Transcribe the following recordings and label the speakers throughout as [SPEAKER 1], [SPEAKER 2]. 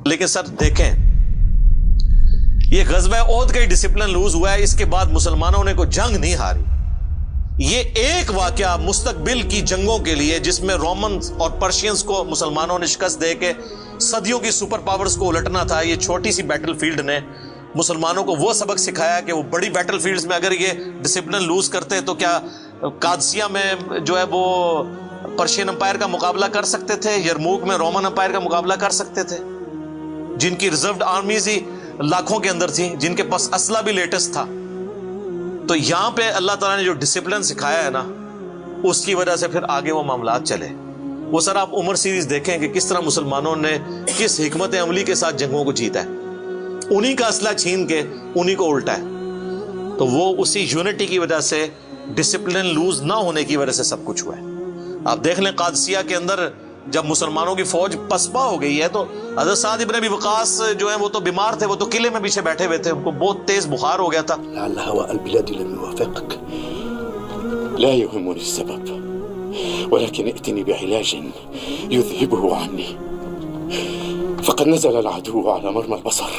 [SPEAKER 1] لیکن سر دیکھیں، یہ غزوہ احد کا ہی ڈسپلن لوز ہوا ہے، اس کے بعد مسلمانوں نے کوئی جنگ نہیں ہاری۔ یہ ایک واقعہ مستقبل کی جنگوں کے لیے جس میں رومنز اور پرشینز کو مسلمانوں نے شکست دے کے صدیوں کی سپر پاورز کو الٹنا تھا، یہ چھوٹی سی بیٹل فیلڈ نے مسلمانوں کو وہ سبق سکھایا کہ وہ بڑی بیٹل فیلڈز میں اگر یہ ڈسپلن لوز کرتے تو کیا قادسیہ میں جو ہے وہ پرشین امپائر کا مقابلہ کر سکتے تھے، یرموک میں رومن امپائر کا مقابلہ کر سکتے تھے، جن کی ریزروڈ آرمیز ہی لاکھوں کے اندر تھیں، جن کے پاس اسلحہ بھی لیٹسٹ تھا۔ تو یہاں پہ اللہ تعالیٰ نے جو ڈسپلن سکھایا ہے نا، اس کی وجہ سے پھر آگے وہ معاملات چلے۔ وہ سر آپ عمر سیریز دیکھیں کہ کس طرح مسلمانوں نے کس حکمت عملی کے ساتھ جنگوں کو جیتا ہے، انہی کا اسلحہ چھین کے انہی کو الٹا ہے۔ تو وہ اسی یونٹی کی وجہ سے، ڈسپلن لوز نہ ہونے کی وجہ سے سب کچھ ہوا ہے۔ آپ دیکھ لیں قادسیہ کے اندر جب مسلمانوں کی فوج پسپا ہو گئی ہے تو حضرت سعد ابن ابی وقاص جو ہیں وہ تو بیمار تھے، وہ تو قلعے میں پیچھے بیٹھے ہوئے تھے، ان کو بہت تیز بخار ہو گیا تھا۔
[SPEAKER 2] لعل هواء البلاد لم يوافقك، لا يهمني السبب، ولكن ائتني بعلاج يذهبه عني، فقد نزل العدو على مرمى البصر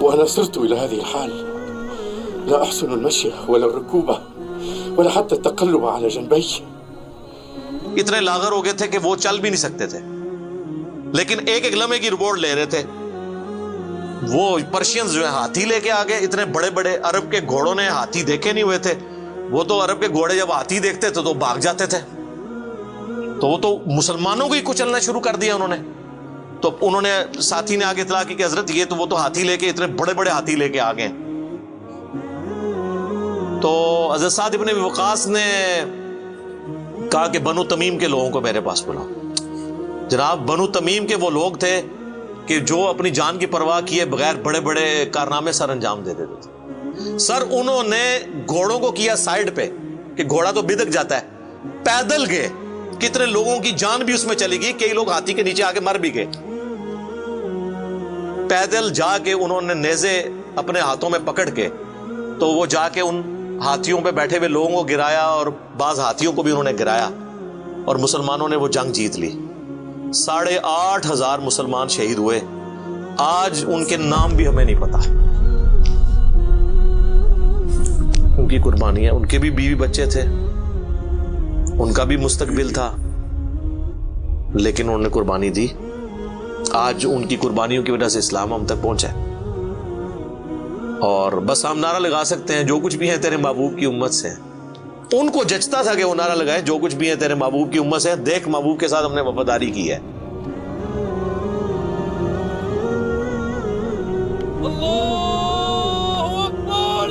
[SPEAKER 2] وأنا صرت إلى هذه الحال، لا أحسن المشي ولا الركوب ولا حتى التقلب على جنبي۔
[SPEAKER 1] اتنے لاغر ہو گئے تھے کہ وہ چل بھی نہیں سکتے تھے، لیکن ایک ایک لمحے کی رپورٹ لے رہے تھے۔ وہ پرشینز جو ہے ہاتھی لے کے آ گئے، اتنے بڑے بڑے عرب کے گھوڑوں نے ہاتھی دیکھے نہیں ہوئے تھے، وہ تو عرب کے گھوڑے جب ہاتھی دیکھتے تھے تو بھاگ جاتے تھے، تو وہ تو مسلمانوں کو ہی کچلنا شروع کر دیا انہوں نے۔ تو انہوں نے ساتھی نے آگے اطلاع کی کہ حضرت یہ تو وہ تو ہاتھی لے کے، اتنے بڑے بڑے ہاتھی لے کے آ گئے۔ تو حضرت سعد ابن ابی وقاص نے کہا کہ بنو تمیم کے لوگوں کو میرے پاس بلاؤ۔ جناب بنو تمیم کے وہ لوگ تھے کہ جو اپنی جان کی پرواہ کیے بغیر بڑے بڑے کارنامے سر انجام دے دیتے تھے۔ سر انہوں نے گھوڑوں کو کیا سائیڈ پہ کہ گھوڑا تو بدک جاتا ہے، پیدل گئے، کتنے لوگوں کی جان بھی اس میں چلی گئی، کئی لوگ ہاتھی کے نیچے آ کے مر بھی گئے۔ پیدل جا کے انہوں نے نیزے اپنے ہاتھوں میں پکڑ کے تو وہ جا کے ان ہاتھیوں پہ بیٹھے ہوئے لوگوں کو گرایا، اور بعض ہاتھیوں کو بھی انہوں نے گرایا، اور مسلمانوں نے وہ جنگ جیت لی۔ 8,500 مسلمان شہید ہوئے۔ آج ان کے نام بھی ہمیں نہیں پتا، ان کی قربانی ہے، ان کے بھی بیوی بچے تھے، ان کا بھی مستقبل تھا، لیکن انہوں نے قربانی دی۔ آج ان کی قربانیوں کی وجہ سے اسلام ہم تک پہنچا ہے، اور بس ہم نعرہ لگا سکتے ہیں جو کچھ بھی ہیں تیرے محبوب کی امت سے۔ ان کو جچتا تھا کہ وہ نعرہ لگائے جو کچھ بھی ہیں تیرے محبوب کی امت سے، دیکھ محبوب کے ساتھ ہم نے وفاداری کی ہے۔
[SPEAKER 3] اللہ اکبر۔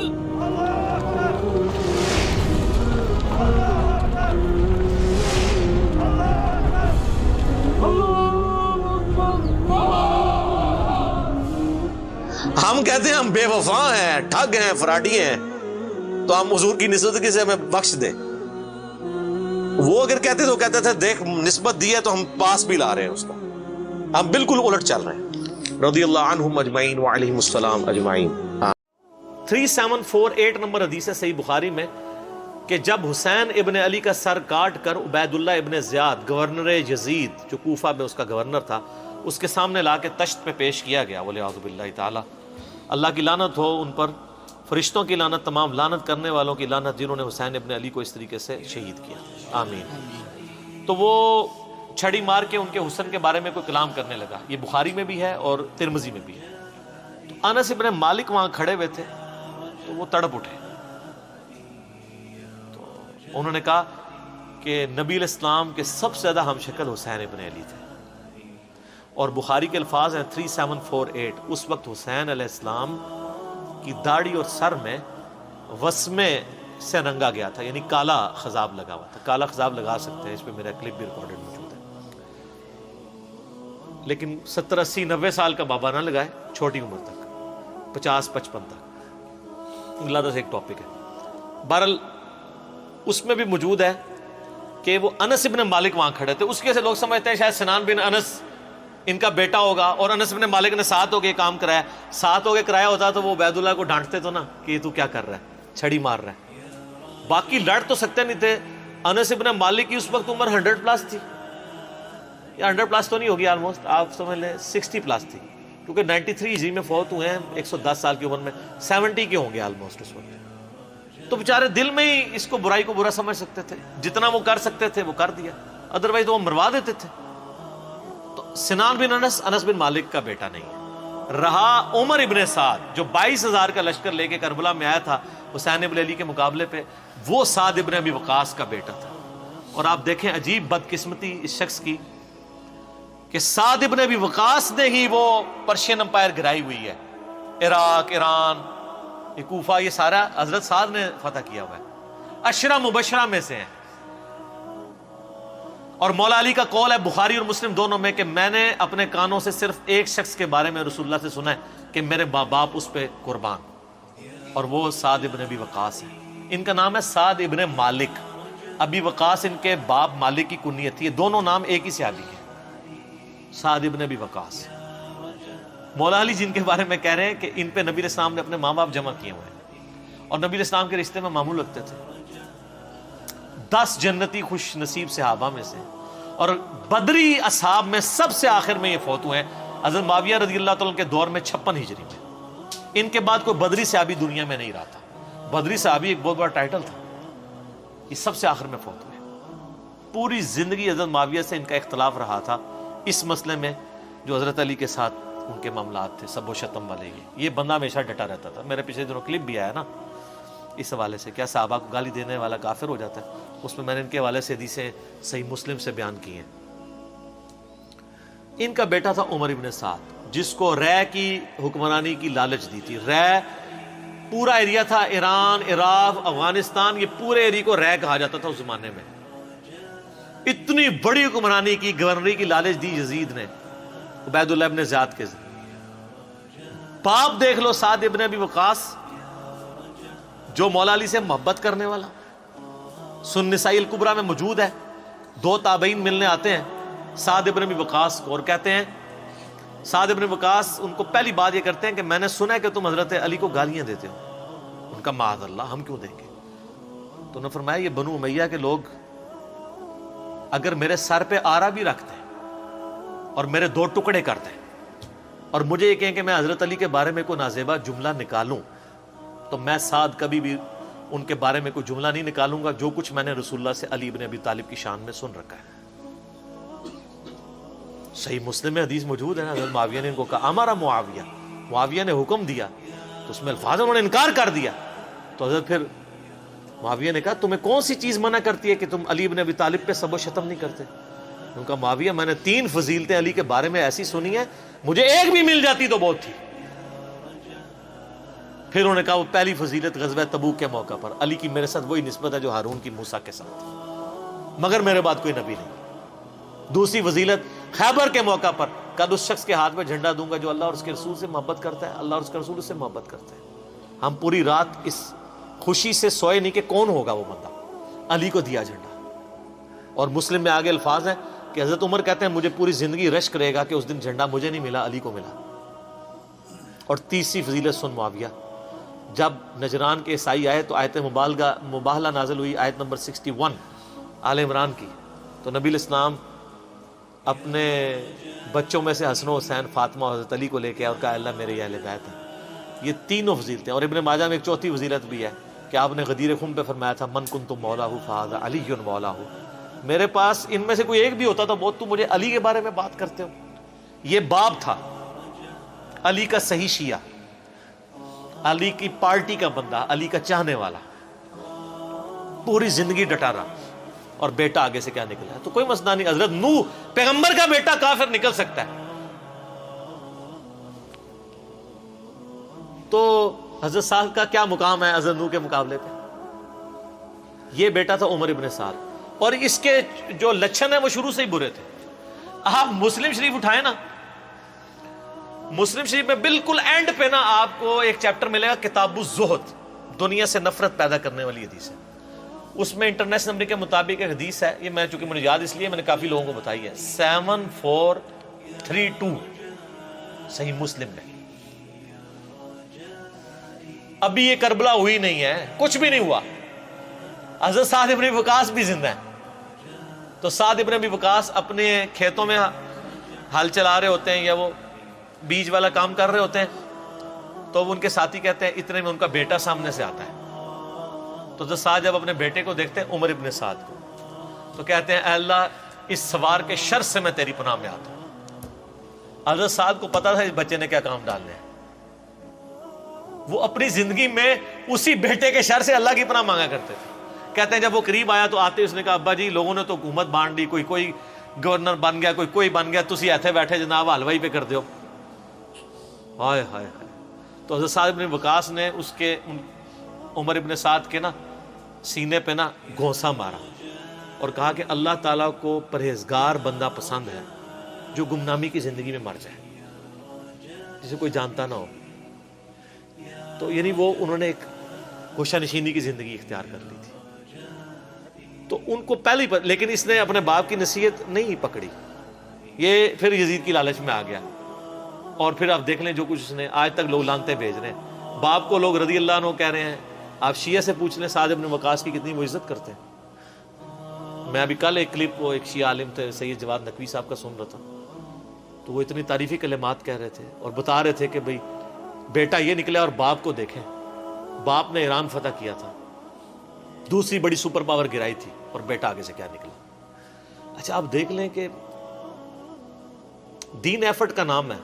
[SPEAKER 1] ہم کہتے ہیں ہم بے وفا ہیں، ٹھگ ہیں، فراڈی ہیں، تو ہم حضور کی نسبت سے ہمیں بخش دے۔ وہ اگر کہتے تو کہتے تھے دیکھ نسبت دی ہے تو ہم پاس بھی لا رہے ہیں اس کو، ہم بالکل الٹ چل رہے ہیں۔ رضی اللہ عنہم اجمعین وعلیہم السلام اجمعین۔ 3748 نمبر حدیث ہے صحیح بخاری میں کہ جب حسین ابن علی کا سر کاٹ کر عبید اللہ ابن زیاد گورنر یزید جو کوفہ میں اس کا گورنر تھا اس کے سامنے لا کے تشت پہ پیش کیا گیا، ولیعوذ باللہ تعالی، اللہ کی لعنت ہو ان پر، فرشتوں کی لعنت، تمام لعنت کرنے والوں کی لعنت جنہوں نے حسین ابن علی کو اس طریقے سے شہید کیا، آمین۔ تو وہ چھڑی مار کے ان کے حسن کے بارے میں کوئی کلام کرنے لگا، یہ بخاری میں بھی ہے اور ترمذی میں بھی ہے۔ تو انس ابن مالک وہاں کھڑے ہوئے تھے تو وہ تڑپ اٹھے، تو انہوں نے کہا کہ نبی علیہ السلام کے سب سے زیادہ ہم شکل حسین ابن علی تھے، اور بخاری کے الفاظ ہیں 3748، اس وقت حسین علیہ السلام کی داڑھی اور سر میں وسمے سے رنگا گیا تھا، یعنی کالا خضاب لگا ہوا تھا۔ کالا خضاب لگا سکتے ہیں، اس پہ میرا کلپ بھی ریکارڈڈ موجود ہے، لیکن 70 80 90 سال کا بابا نہ لگائے، چھوٹی عمر تک 50 55 تک، اللہ سے ایک ٹاپک ہے۔ بہرحال اس میں بھی موجود ہے کہ وہ انس ابن مالک وہاں کھڑے تھے، اس کے سے لوگ سمجھتے ہیں شاید سنان بن انس ان کا بیٹا ہوگا، اور انس بن مالک نے ساتھ ہو کے کام کرایا، ساتھ ہو کے کرایا ہوتا تو وہ عبید اللہ کو ڈانٹتے تو نا کہ تو کیا کر رہا ہے، چھڑی مار رہا ہے۔ باقی لڑ تو سکتے نہیں تھے، انس بن مالک کی اس وقت عمر 100 پلس تھی، یہ 100+ تو نہیں ہوگی، آلموسٹ آپ سمجھ لیں 60+ تھی، کیونکہ 93 ہجری میں فوت ہوئے ہیں 110 سال کی عمر میں، 70 کے ہوں گے آلموسٹ اس وقت. تو بیچارے دل میں ہی اس کو برائی کو برا سمجھ سکتے تھے، جتنا وہ کر سکتے تھے وہ کر دیا، ادروائز تو وہ مروا دیتے تھے. تو سنان بن انس بن مالک کا بیٹا نہیں ہے. رہا عمر ابن سعد جو 22,000 کا لشکر لے کے کربلا میں آیا تھا حسین ابن علی کے مقابلے پہ، وہ سعد ابن ابی وقاص کا بیٹا تھا. اور آپ دیکھیں عجیب بدقسمتی اس شخص کی کہ سعد ابن ابی وقاص نے ہی وہ پرشین امپائر گرائی ہوئی ہے، عراق، ایران، یہ کوفہ، یہ سارا حضرت سعد نے فتح کیا ہوا ہے. عشرہ مبشرہ میں سے ہیں. اور مولا علی کا قول ہے بخاری اور مسلم دونوں میں کہ میں نے اپنے کانوں سے صرف ایک شخص کے بارے میں رسول اللہ سے سنا ہے کہ میرے ماں باپ اس پہ قربان، اور وہ سعد ابن ابی وقاص ہے. ان کا نام ہے سعد ابن مالک. ابی وقاص ان کے باپ مالک کی کنیت تھی. یہ دونوں نام ایک ہی صحابی ہیں، سعد ابن ابی وقاص. مولا علی جن کے بارے میں کہہ رہے ہیں کہ ان پہ نبی علیہ السلام نے اپنے ماں باپ جمع کیے ہوئے ہیں، اور نبی علیہ السلام کے رشتے میں معمول رکھتے تھے. 10 جنتی خوش نصیب صحابہ میں سے، اور بدری اصحاب میں سب سے آخر میں یہ فوت ہوئے ہیں حضرت معاویہ رضی اللہ تعالیٰ کے دور میں 56 ہجری میں. ان کے بعد کوئی بدری صحابی دنیا میں نہیں رہا تھا. بدری صحابی ایک بہت بڑا ٹائٹل تھا. یہ سب سے آخر میں فوت ہوئے. پوری زندگی حضرت معاویہ سے ان کا اختلاف رہا تھا اس مسئلے میں جو حضرت علی کے ساتھ ان کے معاملات تھے، سب و شتم والے. یہ بندہ ہمیشہ ڈٹا رہتا تھا. میرے پچھلے دنوں کلپ بھی آیا نا اس حوالے سے، کیا صحابہ کو گالی دینے والا کافر ہو جاتا ہے. اس میں نے ان کے حوالے سے حدیثیں صحیح مسلم سے بیان کی ہیں. ان کا بیٹا تھا عمر ابن سعد، جس کو رے کی حکمرانی کی لالچ دی تھی. رے پورا ایریا تھا، ایران، عراق، افغانستان، یہ پورے ایریا کو رے کہا جاتا تھا اس زمانے میں. اتنی بڑی حکمرانی کی، گورنری کی لالچ دی یزید نے عبید اللہ ابن زیاد کے ذریعے. باپ دیکھ لو سعد ابن ابی وقاص جو مولا علی سے محبت کرنے والا، سن نسائی الکبریٰ میں موجود ہے. 2 تابعین ملنے آتے ہیں سعد ابن ابی وقاص کو اور کہتے ہیں، سعد ابن وقاص ان کو پہلی بات یہ کرتے ہیں کہ میں نے سنا ہے کہ تم حضرت علی کو گالیاں دیتے ہو. ان کا معاذ اللہ، ہم کیوں دیں گے؟ تو انہوں نے فرمایا یہ بنو امیہ کے لوگ اگر میرے سر پہ آرا بھی رکھتے ہیں اور میرے 2 ٹکڑے کرتے ہیں اور مجھے یہ کہیں کہ میں حضرت علی کے بارے میں کوئی نازیبا جملہ نکالوں، تو میں سعد کبھی بھی ان کے بارے میں کوئی جملہ نہیں نکالوں گا جو کچھ میں نے رسول اللہ سے علی ابن ابی طالب کی شان میں سن رکھا ہے. صحیح مسلم میں حدیث موجود ہے نا، حضرت معاویہ نے ان کو کہا ہمارا معاویہ نے حکم دیا، تو اس میں الفاظ انہوں نے انکار کر دیا. تو حضرت پھر معاویہ نے کہا تمہیں کون سی چیز منع کرتی ہے کہ تم علی ابن ابی طالب پہ سب و شتم نہیں کرتے؟ ان کا معاویہ میں نے 3 فضیلتیں علی کے بارے میں ایسی سنی ہیں، مجھے ایک بھی مل جاتی تو بہت تھی. پھر انہوں نے کہا وہ پہلی فضیلت غزوہ تبوک کے موقع پر علی کی میرے ساتھ وہی نسبت ہے جو ہارون کی موسیٰ کے ساتھ، مگر میرے بعد کوئی نبی نہیں. دوسری فضیلت خیبر کے موقع پر کل اس شخص کے ہاتھ میں جھنڈا دوں گا جو اللہ اور اس کے رسول سے محبت کرتا ہے، اللہ اور اس کے رسول سے محبت کرتا ہے. ہم پوری رات اس خوشی سے سوئے نہیں کہ کون ہوگا وہ بندہ. علی کو دیا جھنڈا. اور مسلم میں آگے الفاظ ہیں کہ حضرت عمر کہتے ہیں مجھے پوری زندگی رشک رہے گا کہ اس دن جھنڈا مجھے نہیں ملا، علی کو ملا. اور تیسری فضیلت سن معاویہ، جب نجران کے عیسائی آئے تو آیت مباہلہ نازل ہوئی، آیت نمبر 61 آل عمران کی. تو نبی الاسلام اپنے بچوں میں سے حسن و حسین، فاطمہ اور حضرت علی کو لے کے اور کہا اللہ میرے یہ اہل بیت ہیں. یہ تینوں فضیلتیں. اور ابن ماجہ میں ایک چوتھی فضیلت بھی ہے کہ آپ نے غدیر خم پہ فرمایا تھا من کنت مولاہ فہذا علی مولاہ. میرے پاس ان میں سے کوئی ایک بھی ہوتا تو بہت، تم مجھے علی کے بارے میں بات کرتے ہو. یہ باپ تھا علی کا صحیح شیعہ، علی کی پارٹی کا بندہ، علی کا چاہنے والا، پوری زندگی ڈٹا رہا. اور بیٹا آگے سے کیا نکلا ہے تو کوئی مسئلہ نہیں. حضرت نوح پیغمبر کا بیٹا کافر نکل سکتا ہے. تو حضرت سعد کا کیا مقام ہے حضرت نوح کے مقابلے پہ؟ یہ بیٹا تھا عمر ابن سعد، اور اس کے جو لچھن ہیں وہ شروع سے ہی برے تھے. آپ مسلم شریف اٹھائیں نا، مسلم شریف میں بالکل اینڈ پہ نا آپ کو ایک چیپٹر ملے گا کتاب الزہد، دنیا سے نفرت پیدا کرنے والی حدیث ہے. اس میں انٹرنیشنل نمبر کے مطابق ایک حدیث ہے، یہ میں چونکہ مجھے یاد اس لیے میں نے کافی لوگوں کو بتائی ہے، 7432 صحیح مسلم میں. ابھی یہ کربلا ہوئی نہیں ہے، کچھ بھی نہیں ہوا. حضرت سعد ابن وقاص بھی زندہ ہے. تو سعد ابن ابی وقاص اپنے کھیتوں میں ہل چلا رہے ہوتے ہیں یا وہ بیج والا کام کر رہے ہوتے ہیں، تو ان کے ساتھی کہتے ہیں اتنے میں ان کا بیٹا سامنے سے آتا ہے۔ تو سعد جب اپنے بیٹے کو دیکھتے ہیں عمر ابن سعد کو، تو کہتے ہیں اے اللہ اس سوار کے شر سے میں تیری پناہ میں آتا ہوں۔ حضرت سعد کو پتا تھا اس بچے نے کیا کام ڈالنے ہیں، وہ اپنی زندگی میں اسی بیٹے کے شر سے اللہ کی پناہ مانگا کرتے تھے۔ کہتے ہیں جب وہ قریب آیا تو آتے اس نے کہا ابا جی لوگوں نے تو حکومت بانٹ دی، کوئی گورنر بن گیا، کوئی بن گیا، تسی ایتھے بیٹھے جناب حلوائی پہ کر دیو۔ ہائے ہائے ہائے۔ تو حضرت سعد ابن وقاص نے اس کے عمر ابن سعد کے نا سینے پہ نا گھونسا مارا اور کہا کہ اللہ تعالیٰ کو پرہیزگار بندہ پسند ہے جو گمنامی کی زندگی میں مر جائے، جسے کوئی جانتا نہ ہو۔ تو یعنی وہ انہوں نے ایک گوشہ نشینی کی زندگی اختیار کر لی تھی۔ تو ان کو پہلے ہی لیکن اس نے اپنے باپ کی نصیحت نہیں پکڑی، یہ پھر یزید کی لالچ میں آ گیا، اور پھر آپ دیکھ لیں جو کچھ اس نے آج تک لوگ لانتے بھیج رہے ہیں۔ باپ کو لوگ رضی اللہ عنہ کہہ رہے ہیں، آپ شیعہ سے پوچھ لیں سعد ابن وقاص کی کتنی وہ عزت کرتے ہیں۔ میں ابھی کل ایک کلپ وہ ایک شیعہ عالم تھے سید جواد نقوی صاحب کا سن رہا تھا، تو وہ اتنی تعریفی کلمات کہہ رہے تھے اور بتا رہے تھے کہ بھئی بیٹا یہ نکلا اور باپ کو دیکھیں، باپ نے ایران فتح کیا تھا، دوسری بڑی سپر پاور گرائی تھی، اور بیٹا آگے سے کیا نکلا۔ اچھا آپ دیکھ لیں کہ دین ایفرٹ کا نام ہے،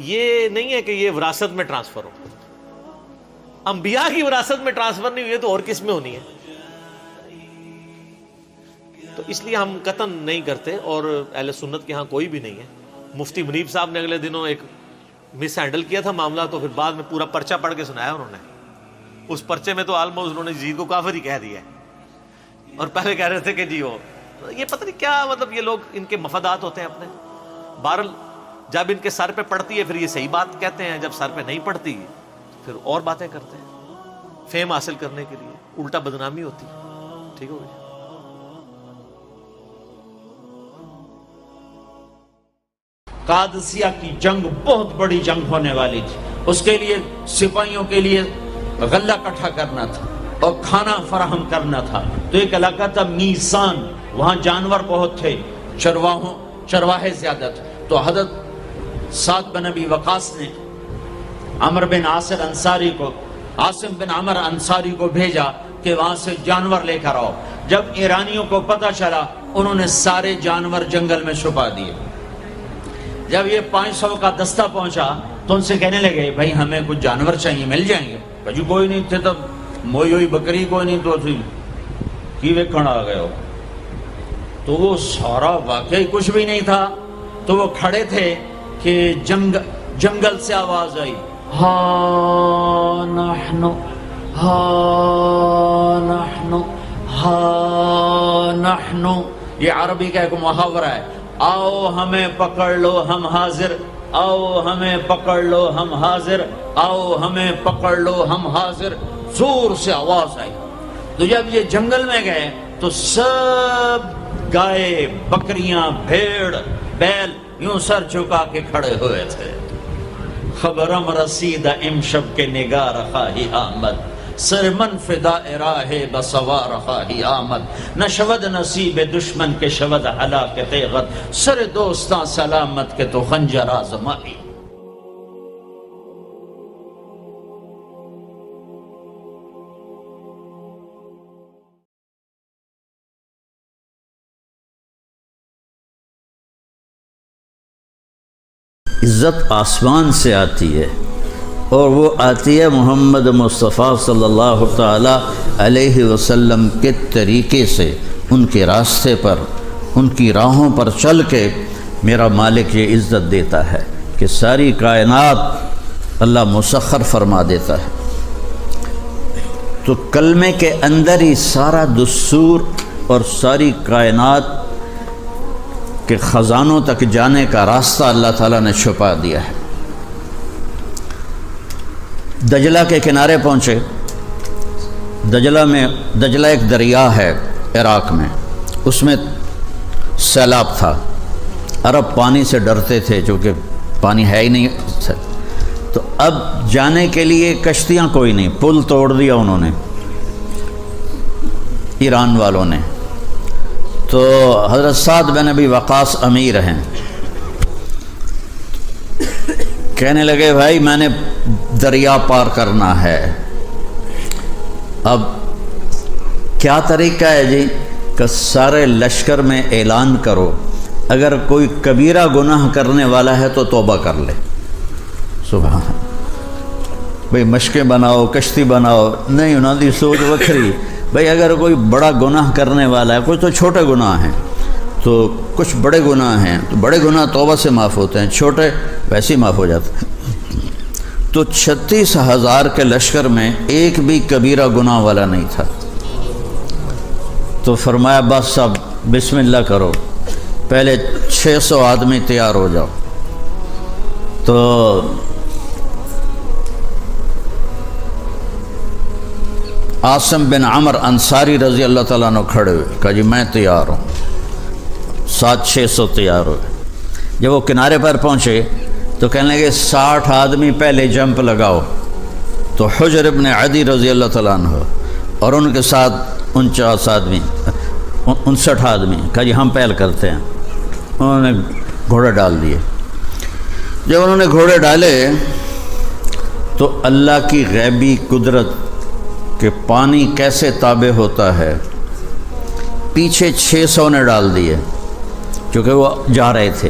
[SPEAKER 1] یہ نہیں ہے کہ یہ وراثت میں ٹرانسفر ہو، انبیاء کی وراثت میں ٹرانسفر نہیں ہوئی ہے تو اور کس میں ہونی ہے؟ تو اس لیے ہم قطعاً نہیں کرتے، اور اہل سنت کے ہاں کوئی بھی نہیں ہے۔ مفتی منیب صاحب نے اگلے دنوں ایک مس ہینڈل کیا تھا معاملہ، تو پھر بعد میں پورا پرچہ پڑھ کے سنایا انہوں نے۔ اس پرچے میں تو آلموسٹ انہوں نے یزید کو کافر ہی کہہ دیا ہے، اور پہلے کہہ رہے تھے کہ جی وہ یہ پتہ نہیں کیا، مطلب یہ لوگ ان کے مفادات ہوتے ہیں اپنے۔ بہرحال جب ان کے سر پہ پڑتی ہے پھر یہ صحیح بات کہتے ہیں، جب سر پہ نہیں پڑتی پھر اور باتیں کرتے ہیں فیم حاصل کرنے کے لیے، الٹا بدنامی ہوتی ہے۔ ٹھیک ہو گیا؟
[SPEAKER 3] قادسیہ کی جنگ بہت بڑی جنگ ہونے والی تھی، اس کے لیے سپاہیوں کے لیے غلہ اکٹھا کرنا تھا اور کھانا فراہم کرنا تھا۔ تو ایک علاقہ تھا میسان، وہاں جانور بہت تھے، چرواہے زیادہ تھے۔ تو حضرت سعد بن ابی وقاص نے عمر بن عاصم بن عمر انصاری کو بھیجا کہ وہاں سے جانور لے کر آؤ۔ جب ایرانیوں کو پتہ چلا انہوں نے سارے جانور جنگل میں چھپا دیے۔ جب یہ 500 کا دستہ پہنچا تو ان سے کہنے لگے بھائی ہمیں کچھ جانور چاہیے، مل جائیں گے؟ بھائی کوئی نہیں تھے، تب موئی ہوئی بکری کوئی نہیں تو کی ویکھن آ گئے ہو۔ تو وہ سارا واقعی کچھ بھی نہیں تھا، تو وہ کھڑے تھے کہ جنگل سے آواز آئی، ہا نحن ہا نحن ہا نحن۔ یہ عربی کا ایک محاورہ ہے، آؤ ہمیں پکڑ لو ہم حاضر، آؤ ہمیں پکڑ لو ہم حاضر، آؤ ہمیں پکڑ لو ہم حاضر۔ زور سے آواز آئی۔ تو جب یہ جنگل میں گئے تو سب گائے، بکریاں، بھیڑ، بیل یوں سر جھکا کے کھڑے ہوئے تھے۔ خبرم رسید امشب کے نگار خواہی آمد، سر من فدا راہ بسوار خواہی آمد۔ نہ شود نصیب دشمن کے شود ہلاک تیغت، سر دوستاں سلامت کے تو خنجر آزمائی۔
[SPEAKER 4] عزت آسمان سے آتی ہے، اور وہ آتی ہے محمد مصطفیٰ صلی اللہ تعالی علیہ وسلم کے طریقے سے، ان کے راستے پر، ان کی راہوں پر چل کے میرا مالک یہ عزت دیتا ہے کہ ساری کائنات اللہ مسخر فرما دیتا ہے۔ تو کلمے کے اندر ہی سارا دستور اور ساری کائنات کے خزانوں تک جانے کا راستہ اللہ تعالیٰ نے چھپا دیا ہے۔ دجلہ کے کنارے پہنچے۔ دجلہ ایک دریا ہے عراق میں، اس میں سیلاب تھا، عرب پانی سے ڈرتے تھے چونکہ پانی ہے ہی نہیں، تو اب جانے کے لیے کشتیاں کوئی نہیں، پل توڑ دیا انہوں نے، ایران والوں نے۔ تو تو حضرت سعد بن ابی وقاص امیر ہیں، کہنے لگے بھائی میں نے دریا پار کرنا ہے، اب کیا طریقہ ہے جی؟ کہ سارے لشکر میں اعلان کرو اگر کوئی کبیرہ گناہ کرنے والا ہے تو توبہ کر لے۔ سبحان بھئی مشقیں بناؤ، کشتی بناؤ، نہیں انہوں دی سوچ وکھری۔ بھئی اگر کوئی بڑا گناہ کرنے والا ہے، کچھ تو چھوٹے گناہ ہیں تو کچھ بڑے گناہ ہیں، تو بڑے گناہ توبہ سے معاف ہوتے ہیں، چھوٹے ویسے ہی معاف ہو جاتے ہیں۔ تو 36,000 کے لشکر میں ایک بھی کبیرہ گناہ والا نہیں تھا۔ تو فرمایا بس صاحب بسم اللہ کرو، پہلے 600 آدمی تیار ہو جاؤ۔ تو عاصم بن عمر انصاری رضی اللہ تعالیٰ عنہ کھڑے ہوئے، کہا جی میں تیار ہوں، 600 تیار ہوئے۔ جب وہ کنارے پر پہنچے تو کہنے لگے 60 آدمی پہلے جمپ لگاؤ۔ تو حجر ابن عدی رضی اللہ تعالیٰ عنہ اور ان کے ساتھ 59 آدمی 59 آدمی، کہا جی ہم پہل کرتے ہیں۔ انہوں نے گھوڑے ڈال دیے۔ جب انہوں نے گھوڑے ڈالے تو اللہ کی غیبی قدرت کہ پانی کیسے تابع ہوتا ہے، پیچھے 600 نے ڈال دیے کیونکہ وہ جا رہے تھے،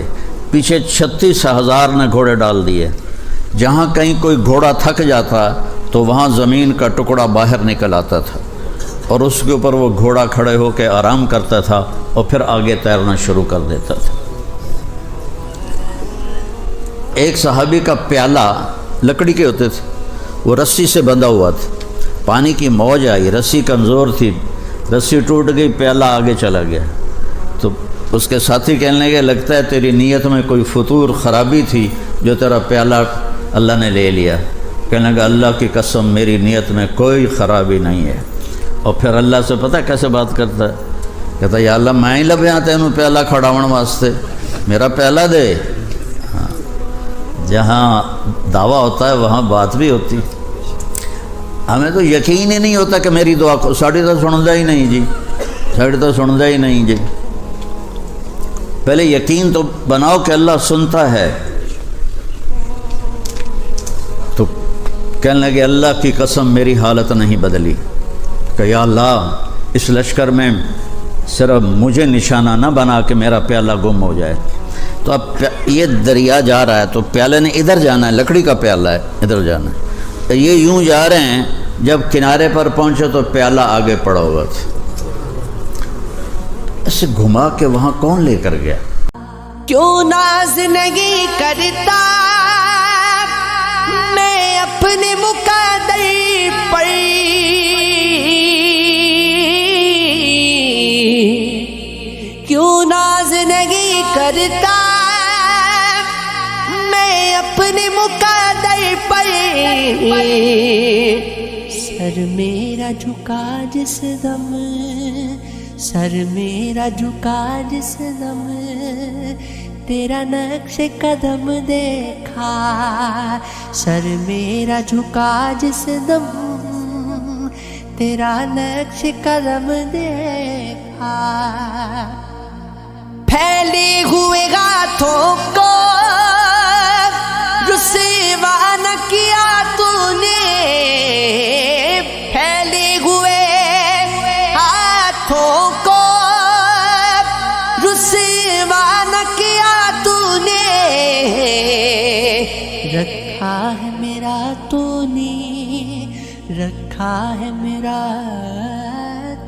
[SPEAKER 4] پیچھے 36,000 نے گھوڑے ڈال دیے۔ جہاں کہیں کوئی گھوڑا تھک جاتا تو وہاں زمین کا ٹکڑا باہر نکل آتا تھا اور اس کے اوپر وہ گھوڑا کھڑے ہو کے آرام کرتا تھا اور پھر آگے تیرنا شروع کر دیتا تھا۔ ایک صحابی کا پیالہ لکڑی کے ہوتے تھے، وہ رسی سے بندھا ہوا تھا، پانی کی موج آئی، رسی کمزور تھی، رسی ٹوٹ گئی، پیالہ آگے چلا گیا۔ تو اس کے ساتھی کہنے لگے لگتا ہے تیری نیت میں کوئی فطور خرابی تھی جو تیرا پیالہ اللہ نے لے لیا۔ کہنے لگا اللہ کی قسم میری نیت میں کوئی خرابی نہیں ہے۔ اور پھر اللہ سے پتہ کیسے بات کرتا ہے، کہتا ہے یا اللہ میں ہی لبھیاں تینوں پیالہ کھڑاون واسطے، میرا پیالہ دے۔ جہاں دعویٰ ہوتا ہے وہاں بات بھی ہوتی۔ ہمیں تو یقین ہی نہیں ہوتا کہ میری دعا کو ساڑی تو سندا ہی نہیں جی، ساڑی تو سندا ہی نہیں جی۔ پہلے یقین تو بناؤ کہ اللہ سنتا ہے۔ تو کہنے لگے اللہ کی قسم میری حالت نہیں بدلی، کہ یا اللہ اس لشکر میں صرف مجھے نشانہ نہ بنا کہ میرا پیالہ گم ہو جائے۔ تو اب یہ دریا جا رہا ہے تو پیالے نے ادھر جانا ہے، لکڑی کا پیالہ ہے، ادھر جانا ہے۔ یہ یوں جا رہے ہیں، جب کنارے پر پہنچے تو پیالہ آگے پڑا ہوا تھا۔ اسے گھما کے وہاں کون لے کر گیا؟
[SPEAKER 5] کیوں ناز نہیں کرتا میں اپنے مقدر پر، کیوں ناز نہیں کرتا میں اپنے مقدر پر، سر میرا جھکا جس دم، سر میرا جھکا جس دم تیرا نقش قدم دیکھا، سر میرا جھکا جس دم تیرا نقش قدم دیکھا، پھیلے ہوئے ہاتھوں کو رسوا نہ کیا تو نے، پھیلے ہوئے ہاتھوں کو رسوا نہ کیا تو نے، رکھا ہے میرا تو نے، رکھا ہے میرا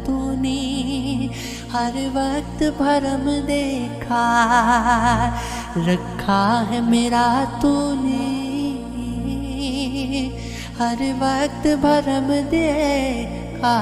[SPEAKER 5] تو نے، ہر وقت بھرم دیکھا، رکھا ہے میرا تو نے، ہر وقت بھرم دیکھا۔